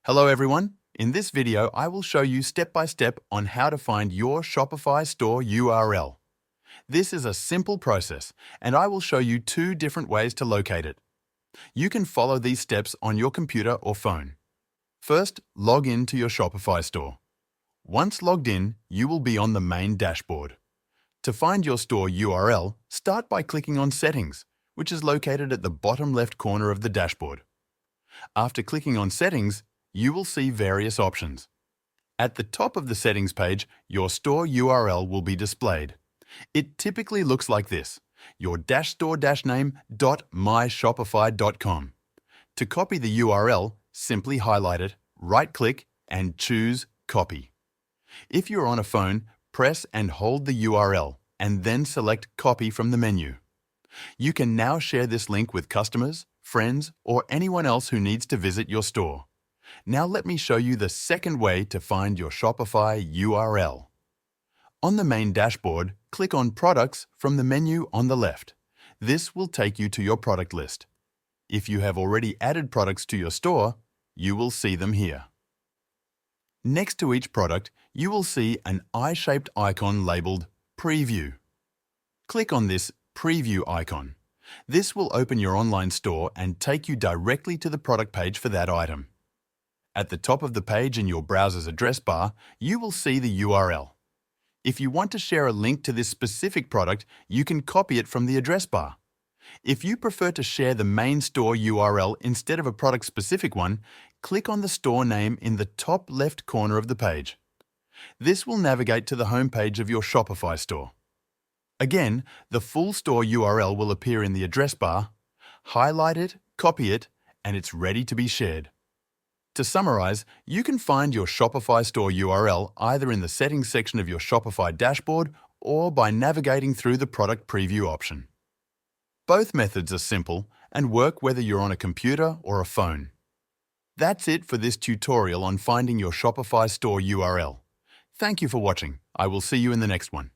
Hello everyone. In this video, I will show you step by step on how to find your Shopify store URL. This is a simple process, and I will show you two different ways to locate it. You can follow these steps on your computer or phone. First, log in to your Shopify store. Once logged in, you will be on the main dashboard. To find your store URL, start by clicking on Settings, which is located at the bottom left corner of the dashboard. After clicking on Settings, you will see various options. At the top of the settings page, your store URL will be displayed. It typically looks like this: your store-name.myshopify.com. To copy the URL, simply highlight it, right-click, and choose Copy. If you're on a phone, press and hold the URL, and then select Copy from the menu. You can now share this link with customers, friends, or anyone else who needs to visit your store. Now let me show you the second way to find your Shopify URL. On the main dashboard, click on Products from the menu on the left. This will take you to your product list. If you have already added products to your store, you will see them here. Next to each product, you will see an eye-shaped icon labeled Preview. Click on this Preview icon. This will open your online store and take you directly to the product page for that item. At the top of the page in your browser's address bar, you will see the URL. If you want to share a link to this specific product, you can copy it from the address bar. If you prefer to share the main store URL instead of a product-specific one, click on the store name in the top left corner of the page. This will navigate to the home page of your Shopify store. Again, the full store URL will appear in the address bar. Highlight it, copy it, and it's ready to be shared. To summarize, you can find your Shopify store URL either in the settings section of your Shopify dashboard or by navigating through the product preview option. Both methods are simple and work whether you're on a computer or a phone. That's it for this tutorial on finding your Shopify store URL. Thank you for watching. I will see you in the next one.